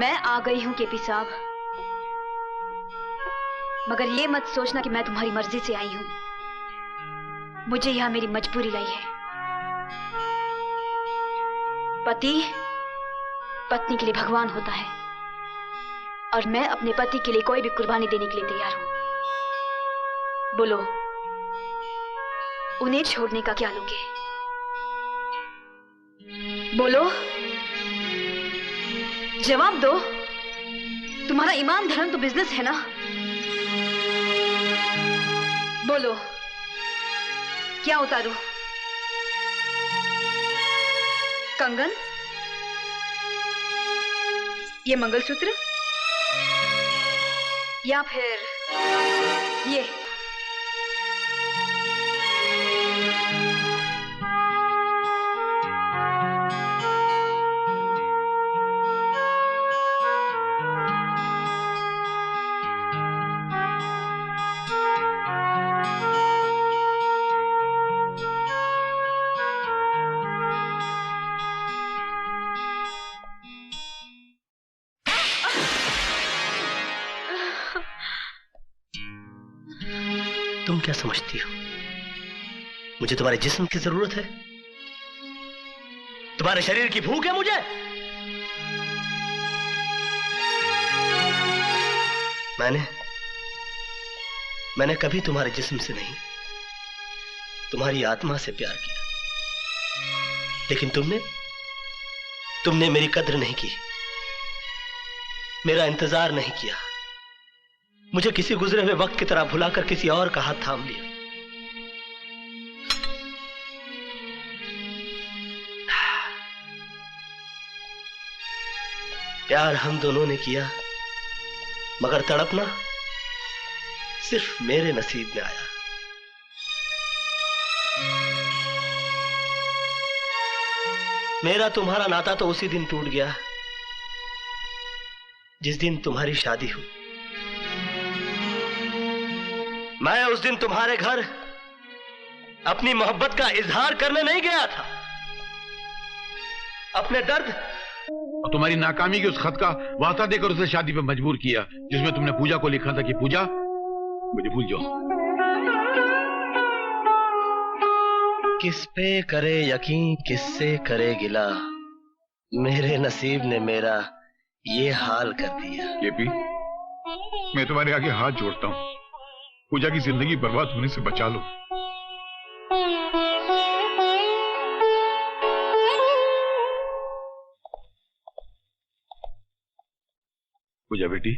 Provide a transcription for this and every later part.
मैं आ गई हूं केपी साहब, मगर ये मत सोचना कि मैं तुम्हारी मर्जी से आई हूं। मुझे यहां मेरी मजबूरी लाई है। पति पत्नी के लिए भगवान होता है और मैं अपने पति के लिए कोई भी कुर्बानी देने के लिए तैयार हूं। बोलो, उन्हें छोड़ने का क्या लोगे? बोलो, जवाब दो। तुम्हारा ईमान धर्म तो बिजनेस है ना? बोलो, क्या उतारूं? कंगन, ये मंगलसूत्र, या फिर ये? तुम क्या समझती हो मुझे तुम्हारे जिस्म की जरूरत है? तुम्हारे शरीर की भूख है मुझे? मैंने कभी तुम्हारे जिस्म से नहीं, तुम्हारी आत्मा से प्यार किया। लेकिन तुमने मेरी कद्र नहीं की, मेरा इंतजार नहीं किया। मुझे किसी गुजरे हुए वक्त की तरह भुलाकर किसी और का हाथ थाम लिया। प्यार हम दोनों ने किया, मगर तड़पना सिर्फ मेरे नसीब में आया। मेरा तुम्हारा नाता तो उसी दिन टूट गया जिस दिन तुम्हारी शादी हुई। मैं उस दिन तुम्हारे घर अपनी मोहब्बत का इजहार करने नहीं गया था, अपने दर्द और तुम्हारी नाकामी के उस खत का वास्ता देकर उसे शादी पे मजबूर किया, जिसमें तुमने पूजा को लिखा था कि पूजा, मुझे भूल जाओ। किस पे करे यकीन, किससे करे गिला, मेरे नसीब ने मेरा ये हाल कर दिया। केपी, मैं तुम्हारे आगे हाथ जोड़ता हूँ, पूजा की जिंदगी बर्बाद होने से बचा लो। पूजा बेटी।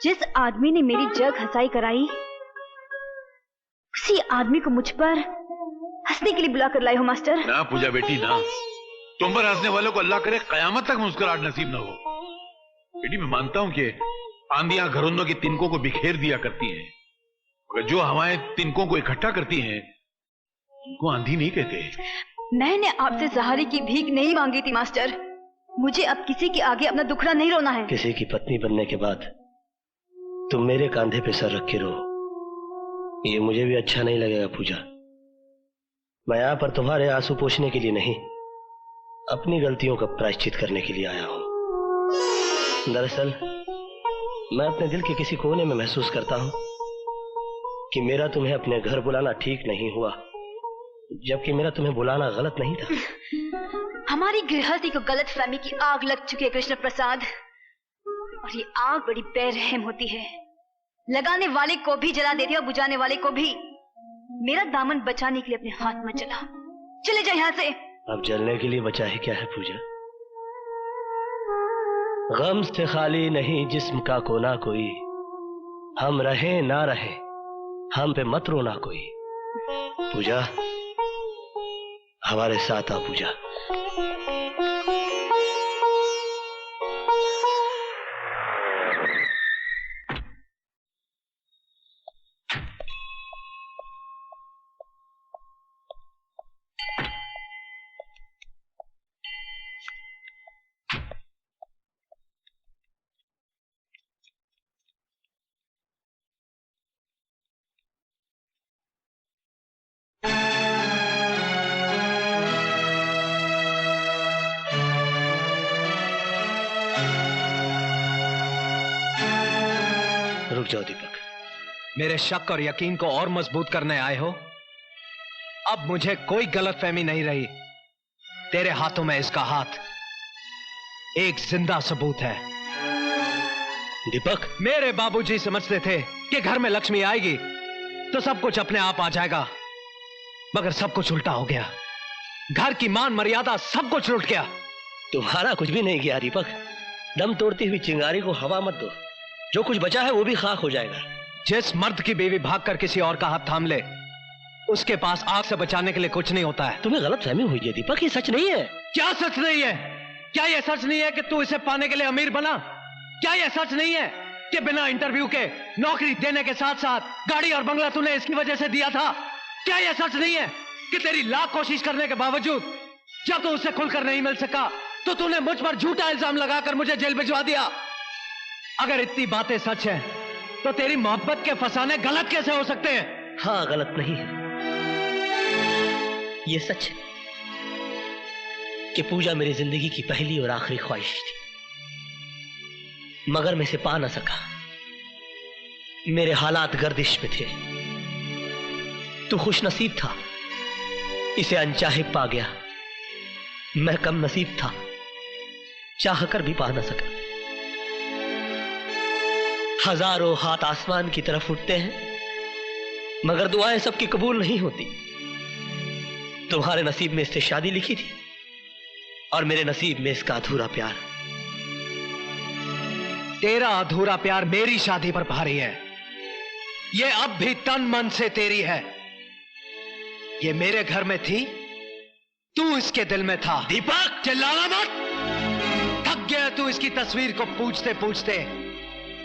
जिस आदमी ने मेरी जग हंसाई कराई, उसी आदमी को मुझ पर हंसने के लिए बुलाकर लाए हो मास्टर। ना पूजा बेटी ना, तुम पर हंसने वालों को अल्लाह करे कयामत तक मुस्कुराहट नसीब न हो। बेटी मैं मानता हूं कि आंधियां घरौंदों के तिनकों को बिखेर दिया करती हैं, मगर जो हवाएं तिनकों को इकट्ठा करती हैं उनको आंधी नहीं कहते। मैंने आपसे सहारे की भीख नहीं मांगी थी मास्टर। मुझे अब किसी के आगे अपना दुखड़ा नहीं रोना है। किसी की पत्नी बनने के बाद तुम मेरे कांधे पे सर रख के रो, ये मुझे भी अच्छा नहीं लगेगा पूजा। मैं यहाँ पर तुम्हारे आंसू पोंछने के लिए नहीं, अपनी गलतियों का प्रायश्चित करने के लिए आया हूं। दरअसल मैं अपने दिल के किसी कोने में महसूस करता हूं कि मेरा तुम्हें अपने घर बुलाना ठीक नहीं हुआ, जबकि मेरा तुम्हें बुलाना गलत नहीं था। हमारी गृहस्थी को गलत फहमी की आग लग चुकी है कृष्ण प्रसाद, और ये आग बड़ी बेरहम होती है, लगाने वाले को भी जला देती है और बुझाने वाले को भी। मेरा दामन बचाने के लिए अपने हाथ मत जला, चले जाए यहाँ से। अब जलने के लिए बचा ही क्या है पूजा? गम से खाली नहीं जिस्म का कोना कोई, हम रहे ना रहे हम पे मत रोना कोई। पूजा हमारे साथ आ पूजा। रुक जाओ दीपक। मेरे शक और यकीन को और मजबूत करने आए हो? अब मुझे कोई गलतफहमी नहीं रही। तेरे हाथों में इसका हाथ एक जिंदा सबूत है। दीपक, मेरे बाबूजी समझते थे कि घर में लक्ष्मी आएगी तो सब कुछ अपने आप आ जाएगा, मगर सब कुछ उल्टा हो गया। घर की मान मर्यादा सब कुछ लुट गया। तुम्हारा कुछ भी नहीं किया दीपक। दम तोड़ती हुई चिंगारी को हवा मत दो, जो कुछ बचा है वो भी खाक हो जाएगा। जिस मर्द की बीवी भागकर किसी और का हाथ थाम ले, उसके पास आग से बचाने के लिए कुछ नहीं होता है। तुम्हें गलत फहमी हुई है दीपक, ये सच नहीं है। क्या सच नहीं है? क्या यह सच नहीं है कि तू इसे पाने के लिए अमीर बना? क्या यह सच नहीं है कि बिना इंटरव्यू के नौकरी देने के साथ साथ गाड़ी और बंगला तूने इसकी वजह से दिया था? क्या यह सच नहीं है कि तेरी लाख कोशिश करने के बावजूद जब तू उससे खुलकर नहीं मिल सका तो तूने मुझ पर झूठा इल्जाम लगाकर मुझे जेल भिजवा दिया? अगर इतनी बातें सच हैं, तो तेरी मोहब्बत के फसाने गलत कैसे हो सकते हैं? हाँ, गलत नहीं है। ये सच है कि पूजा मेरी जिंदगी की पहली और आखिरी ख्वाहिश थी, मगर मैं इसे पा ना सका। मेरे हालात गर्दिश में थे। तू खुश नसीब था, इसे अनचाहे पा गया। मैं कम नसीब था, चाह कर भी पा ना सका। हजारों हाथ आसमान की तरफ उठते हैं, मगर दुआएं सबकी कबूल नहीं होती। तुम्हारे नसीब में इससे शादी लिखी थी और मेरे नसीब में इसका अधूरा प्यार। तेरा अधूरा प्यार मेरी शादी पर भारी है। ये अब भी तन मन से तेरी है। ये मेरे घर में थी, तू इसके दिल में था। दीपक, चिल्लाना मत। थक गया तू इसकी तस्वीर को पूछते पूछते।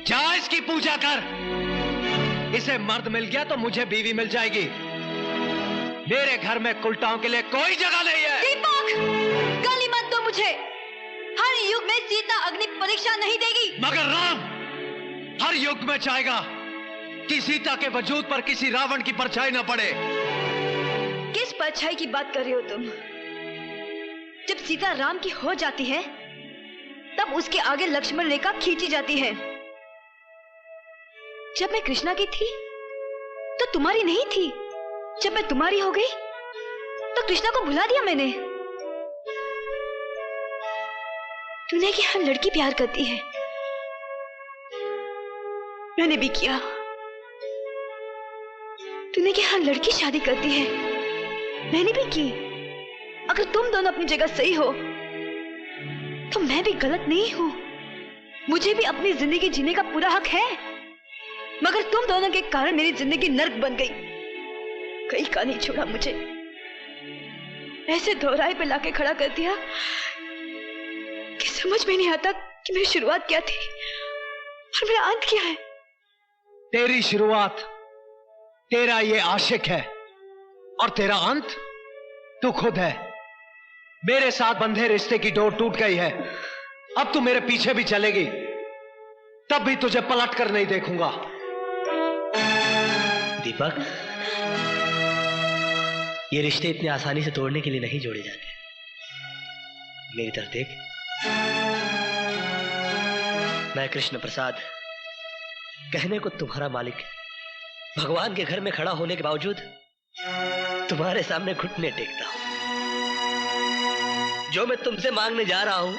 जा इसकी पूजा कर। इसे मर्द मिल गया तो मुझे बीवी मिल जाएगी। मेरे घर में कुलटाओं के लिए कोई जगह नहीं है। दीपक, गाली मत दो मुझे। हर युग में सीता अग्नि परीक्षा नहीं देगी। मगर राम हर युग में चाहेगा कि सीता के वजूद पर किसी रावण की परछाई न पड़े। किस परछाई की बात कर रहे हो तुम? जब सीता राम की हो जाती है, तब उसके आगे लक्ष्मण रेखा खींची जाती है। जब मैं कृष्णा की थी, तो तुम्हारी नहीं थी। जब मैं तुम्हारी हो गई, तो कृष्णा को भुला दिया मैंने। तूने कि हर लड़की प्यार करती है, मैंने भी किया। तूने कि हर लड़की शादी करती है, मैंने भी की। अगर तुम दोनों अपनी जगह सही हो, तो मैं भी गलत नहीं हूं। मुझे भी अपनी जिंदगी जीने का पूरा हक है। मगर तुम दोनों के कारण मेरी जिंदगी नर्क बन गई। कहीं का नहीं छोड़ा मुझे। ऐसे दोहराए पे लाके खड़ा कर दिया कि समझ में नहीं आता कि मेरी शुरुआत क्या थी और मेरा अंत क्या है। तेरी शुरुआत तेरा ये आशिक है और तेरा अंत तू खुद है। मेरे साथ बंधे रिश्ते की डोर टूट गई है। अब तू मेरे पीछे भी चलेगी, तब भी तुझे पलट कर नहीं देखूंगा। दीपक, ये रिश्ते इतनी आसानी से तोड़ने के लिए नहीं जोड़े जाते। मेरी तरफ देख। मैं कृष्ण प्रसाद, कहने को तुम्हारा मालिक, भगवान के घर में खड़ा होने के बावजूद तुम्हारे सामने घुटने टेकता हूं। जो मैं तुमसे मांगने जा रहा हूं,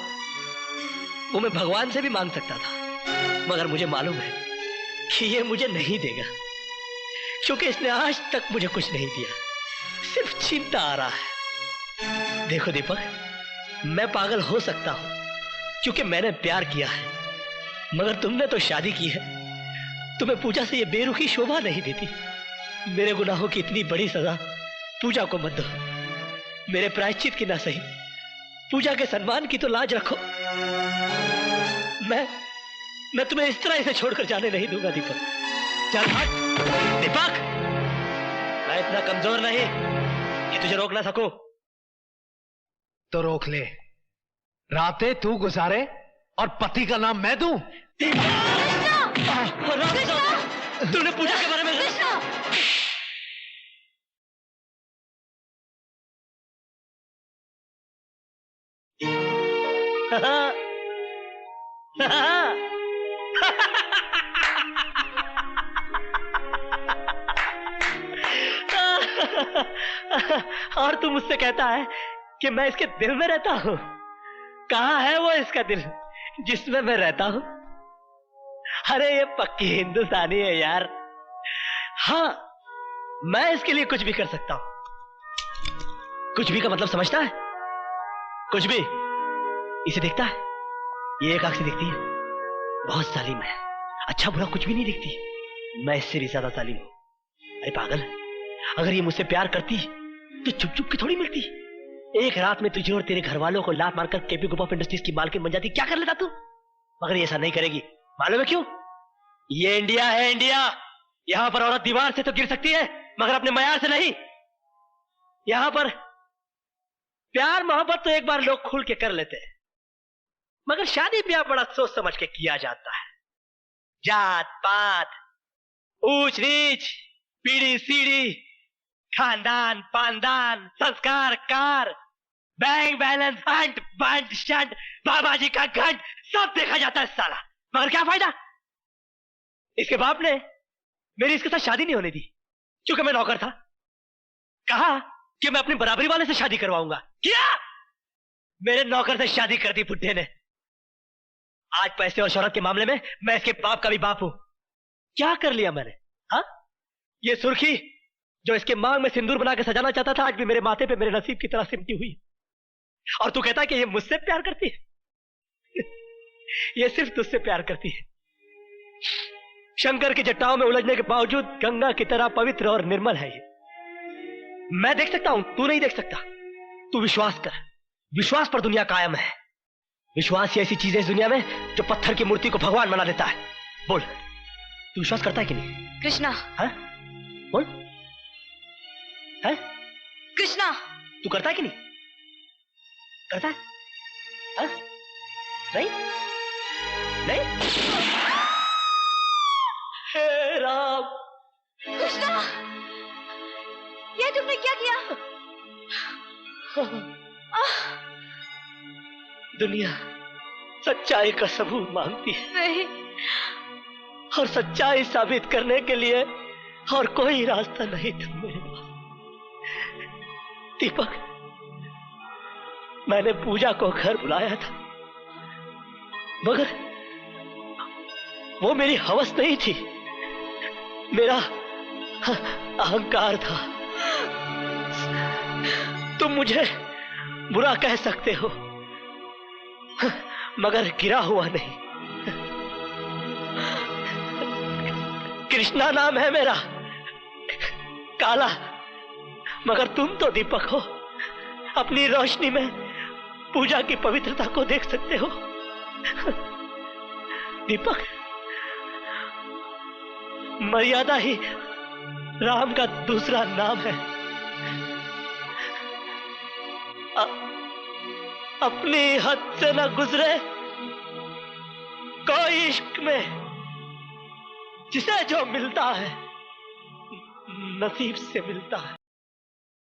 वो मैं भगवान से भी मांग सकता था, मगर मुझे मालूम है कि ये मुझे नहीं देगा, क्योंकि इसने आज तक मुझे कुछ नहीं दिया, सिर्फ छीनता आ रहा है। देखो दीपक, मैं पागल हो सकता हूं क्योंकि मैंने प्यार किया है, मगर तुमने तो शादी की है। तुम्हें पूजा से ये बेरुखी शोभा नहीं देती। मेरे गुनाहों की इतनी बड़ी सजा पूजा को मत दो। मेरे प्रायश्चित की ना सही, पूजा के सम्मान की तो लाज रखो। मैं तुम्हें इस तरह इसे छोड़कर जाने नहीं दूंगा दीपक। चल हट। दीपक, मैं इतना कमजोर नहीं कि तुझे रोक ना सकूं। तो रोक ले। रातें तू गुजारे और पति का नाम मैं दूं। तूने पूजा के बारे में और तू मुझसे कहता है कि मैं इसके दिल में रहता हूं। कहां है वो इसका दिल जिसमें मैं रहता हूं? अरे ये पक्की हिंदुस्तानी है यार। हाँ, मैं इसके लिए कुछ भी कर सकता हूं। कुछ भी का मतलब समझता है? कुछ भी। इसे देखता है, ये एक आंख से देखती है, बहुत जालिम है, अच्छा बुरा कुछ भी नहीं देखती। मैं इससे भी ज्यादा जालिम हूं। अरे पागल, अगर ये मुझसे प्यार करती तो चुप चुप के थोड़ी मिलती। एक रात में तुझे और तेरे घर वालों को लात मारकर केपी ग्रुप ऑफ इंडस्ट्रीज की मालकिन बन जाती। क्या कर लेता तू? मगर ये ऐसा नहीं करेगी। मालूम है क्यों? ये इंडिया है, इंडिया। यहां पर औरत दीवार से तो गिर सकती है मगर अपने मयार से नहीं। यहां पर प्यार मोहब्बत तो एक बार लोग खुल के कर लेते हैं, मगर शादी ब्याह बड़ा सोच समझ के किया जाता है। जात पात, ऊंच नीच, पीढ़ी सीढ़ी, खानदान पानदान, संस्कार कार, बैंक बैलेंस, अंट बंट शंट, बाबा जी का घंट, सब देखा जाता है साला। मगर क्या फायदा? इसके बाप ने मेरी इसके साथ शादी नहीं होने दी क्योंकि मैं नौकर था। कहा कि मैं अपनी बराबरी वाले से शादी करवाऊंगा। क्या? मेरे नौकर से शादी कर दी बुड्ढे ने। आज पैसे और शोहरत के मामले में मैं इसके बाप का भी बाप हूं। क्या कर लिया मैंने? हाँ, ये सुर्खी जो इसके मांग में सिंदूर बना के सजाना चाहता था, आज भी मेरे माथे पे मेरे नसीब की तरह सिमटी हुई। और तू कहता है कि ये मुझसे प्यार करती है? ये सिर्फ तुझसे प्यार करती है। शंकर की जटाओं में उलझने के बावजूद गंगा की तरह पवित्र और निर्मल है ये। मैं देख सकता हूं, तू नहीं देख सकता। तू विश्वास कर, विश्वास पर दुनिया कायम है। विश्वास ही ऐसी चीज है इस दुनिया में जो पत्थर की मूर्ति को भगवान बना देता है। बोल, तू विश्वास करता है कि नहीं? कृष्णा। है? बोल, है? कृष्णा, तू करता है कि नहीं? करता है? है? नहीं? नहीं? हे राम! कृष्णा, ये तुमने क्या किया? दुनिया सच्चाई का सबूत मांगती है। नहीं। और सच्चाई साबित करने के लिए और कोई रास्ता नहीं था मेरे पास। दीपक, मैंने पूजा को घर बुलाया था, मगर वो मेरी हवस नहीं थी, मेरा अहंकार था। तुम मुझे बुरा कह सकते हो, मगर गिरा हुआ नहीं। कृष्णा नाम है मेरा, काला, मगर तुम तो दीपक हो। अपनी रोशनी में पूजा की पवित्रता को देख सकते हो। दीपक, मर्यादा ही राम का दूसरा नाम है। अपनी हद से न गुजरे कोई इश्क में, जिसे जो मिलता है नसीब से मिलता है।